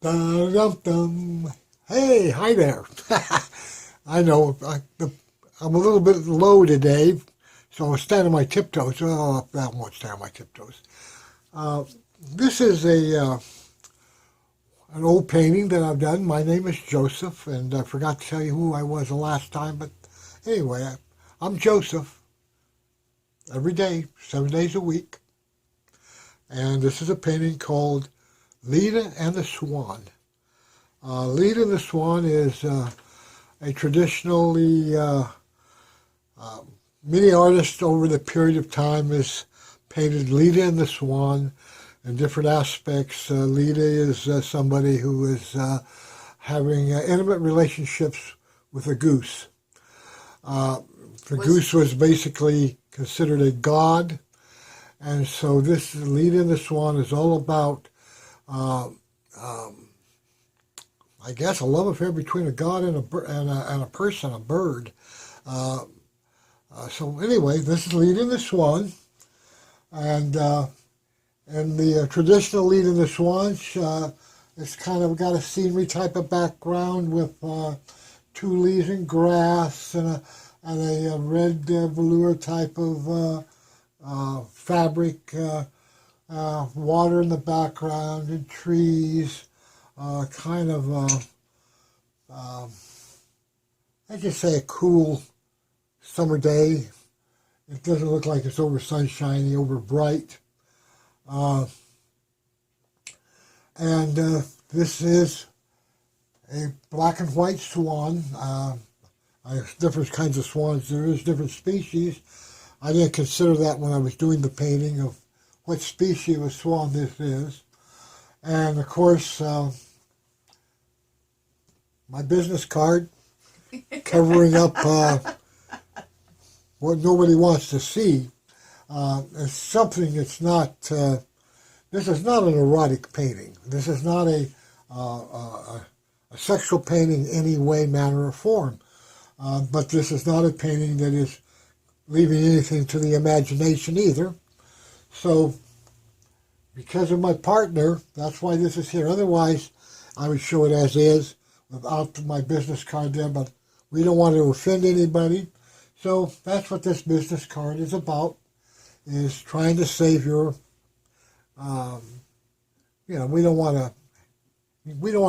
Dum, dum, dum. Hey, hi there. I know I'm a little bit low today, so I'm standing on my tiptoes. Oh, I won't stand on my tiptoes. Uh, this is an old painting that I've done. My name is Joseph, and I forgot to tell you who I was the last time, but anyway, I'm Joseph every day, 7 days a week. And this is a painting called Leda and the Swan. Leda and the Swan is a traditionally, many artists over the period of time has painted Leda and the Swan in different aspects. Leda is somebody who is having intimate relationships with a goose. The goose was basically considered a god, and so this Leda and the Swan is all about, I guess, a love affair between a god and a person, a bird. So anyway, this is Leda and the Swan, and the traditional Leda and the Swan, it's kind of got a scenery type of background with two leaves and grass and a red velour type of fabric, water in the background and trees, kind of, I just say a cool summer day. It doesn't look like it's over sunshiny, over bright. And this is a black and white swan. There's different kinds of swans. There is different species. I didn't consider that when I was doing the painting of what species of swan this is. And of course, my business card covering up what nobody wants to see. It's something that's not, this is not an erotic painting. This is not a sexual painting in any way, manner, or form. But this is not a painting that is leaving anything to the imagination either. So, because of my partner, that's why this is here. Otherwise, I would show it as is without my business card there, but we don't want to offend anybody. So that's what this business card is about, is trying to save your, we don't want to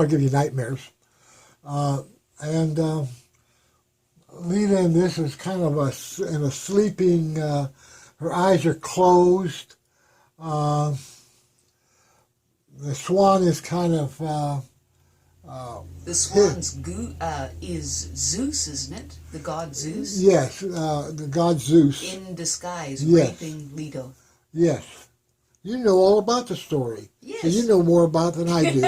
give you nightmares. And Leda in this is kind of in a sleeping, her eyes are closed. The swan is kind of... the swan's is Zeus, isn't it? The god Zeus? Yes, the god Zeus. In disguise, yes. Raping Leto. Yes. You know all about the story. Yes. So you know more about it than I do.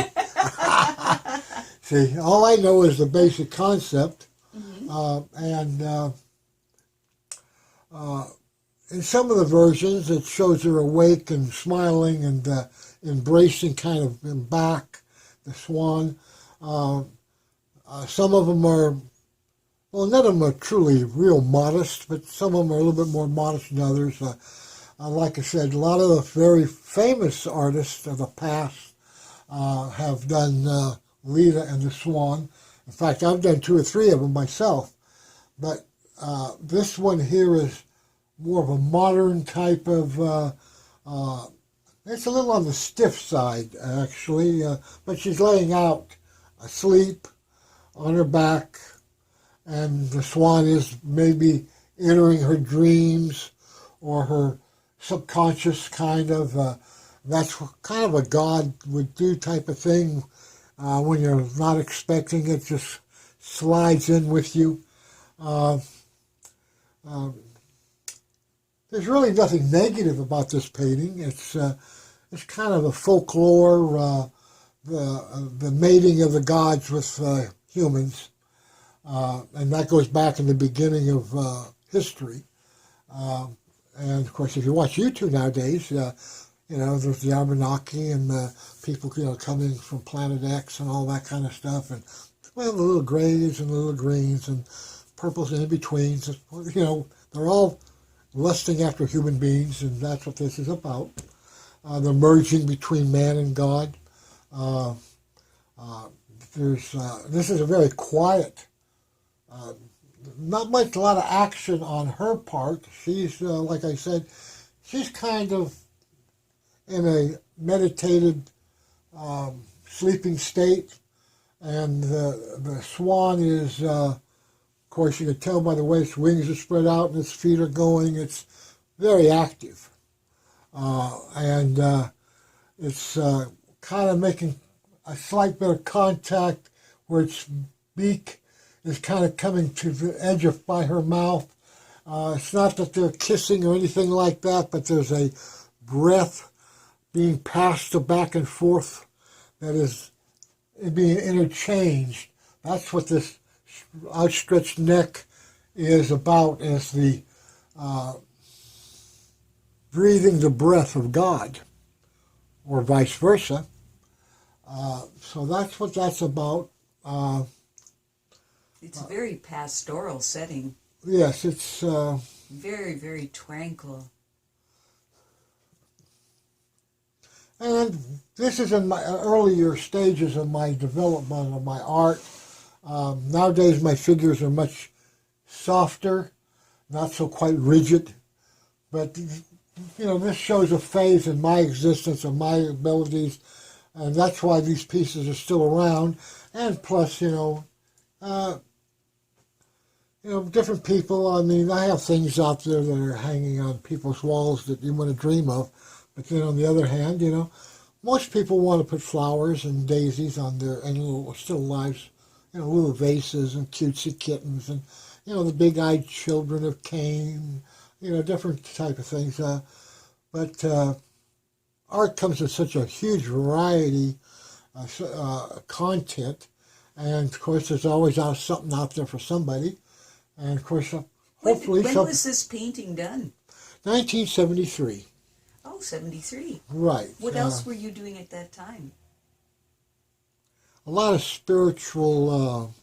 See, all I know is the basic concept. Mm-hmm. In some of the versions, it shows her awake and smiling and embracing kind of in back, the swan. Some of them are, well, none of them are truly real modest, but some of them are a little bit more modest than others. Like I said, a lot of the very famous artists of the past have done Leda and the Swan. In fact, I've done 2 or 3 of them myself. But this one here is more of a modern type of, it's a little on the stiff side, actually, but she's laying out asleep on her back, and the swan is maybe entering her dreams or her subconscious kind of, that's kind of a God would do type of thing when you're not expecting it, just slides in with you. There's really nothing negative about this painting. It's kind of a folklore, the mating of the gods with humans, and that goes back in the beginning of history. And of course, if you watch YouTube nowadays, there's the Abenaki and the people, coming from Planet X and all that kind of stuff, and well, the little grays and the little greens and purples and in betweens. They're all lusting after human beings, and that's what this is about. The merging between man and God. This is a very quiet, not much, a lot of action on her part. She's, like I said, she's kind of in a meditated, sleeping state, and the swan is, of course, you can tell by the way its wings are spread out and its feet are going. It's very active, and it's kind of making a slight bit of contact where its beak is kind of coming to the edge of by her mouth. It's not that they're kissing or anything like that, but there's a breath being passed back and forth that is being interchanged. That's what this outstretched neck is about, is the breathing the breath of God, or vice versa. So that's what that's about. It's a very pastoral setting. Yes, it's... very, very tranquil. And this is in my earlier stages of my development of my art. Nowadays my figures are much softer, not so quite rigid. But, you know, this shows a phase in my existence of my abilities, and that's why these pieces are still around. And plus, different people. I mean, I have things out there that are hanging on people's walls that you wouldn't dream of. But then on the other hand, most people want to put flowers and daisies on their, and little still lives, little vases and cutesy kittens and, the big-eyed children of Cain, different type of things. But art comes in such a huge variety of content, and of course there's always something out there for somebody. And of course, hopefully... When was this painting done? 1973. Oh, 73. Right. What else were you doing at that time? A lot of spiritual,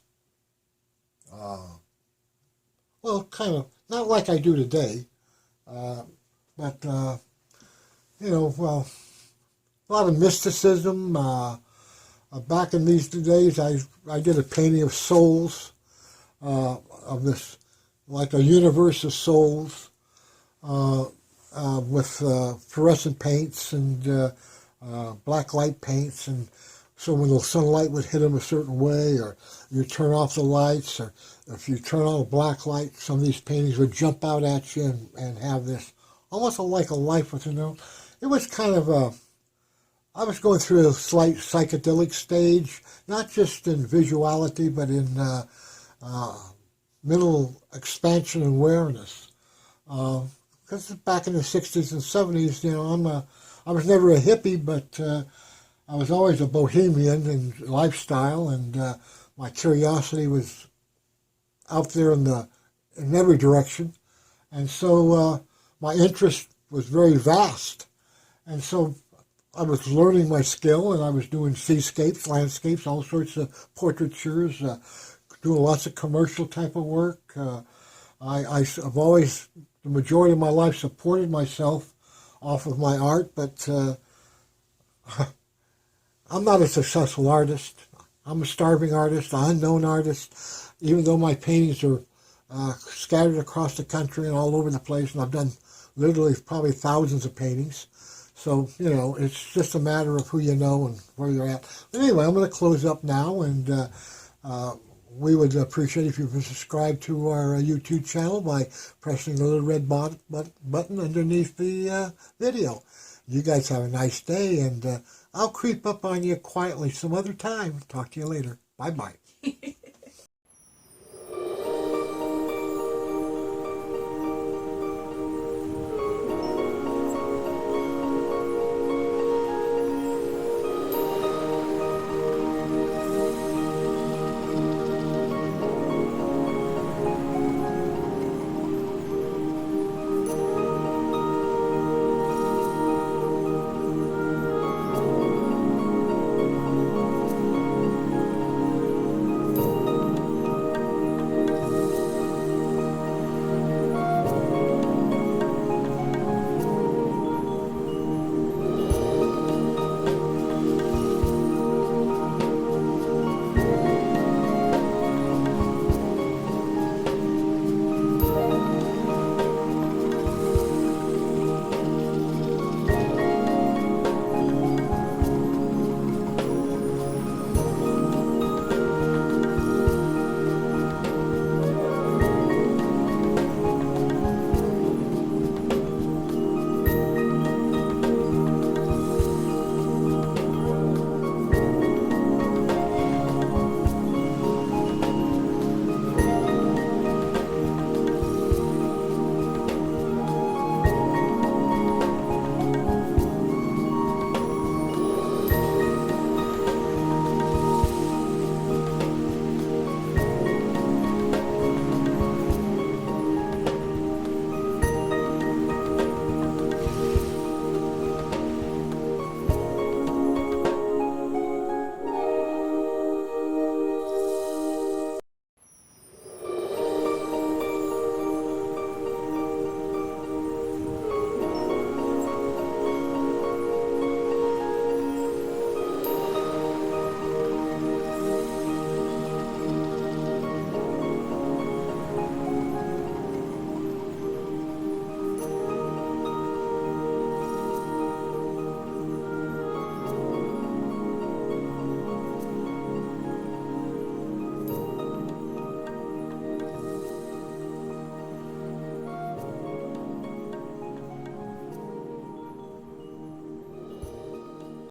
kind of, not like I do today, but, a lot of mysticism. Back in these days, I did a painting of souls, of this, like a universe of souls, with fluorescent paints and black light paints, and so when the sunlight would hit them a certain way, or you turn off the lights, or if you turn on a black light, some of these paintings would jump out at you and have this almost like a life within them. It was kind of I was going through a slight psychedelic stage, not just in visuality, but in mental expansion and awareness. Because back in the 60s and 70s, I was never a hippie, but I was always a bohemian in lifestyle, and my curiosity was out there in every direction. And so my interest was very vast. And so I was learning my skill, and I was doing seascapes, landscapes, all sorts of portraitures, doing lots of commercial type of work. I've always, the majority of my life, supported myself off of my art, but I'm not a successful artist. I'm a starving artist, an unknown artist, even though my paintings are scattered across the country and all over the place, and I've done literally probably thousands of paintings. So, it's just a matter of who you know and where you're at. But anyway, I'm going to close up now, and we would appreciate if you would subscribe to our YouTube channel by pressing the little red button underneath the video. You guys have a nice day, and I'll creep up on you quietly some other time. Talk to you later. Bye-bye.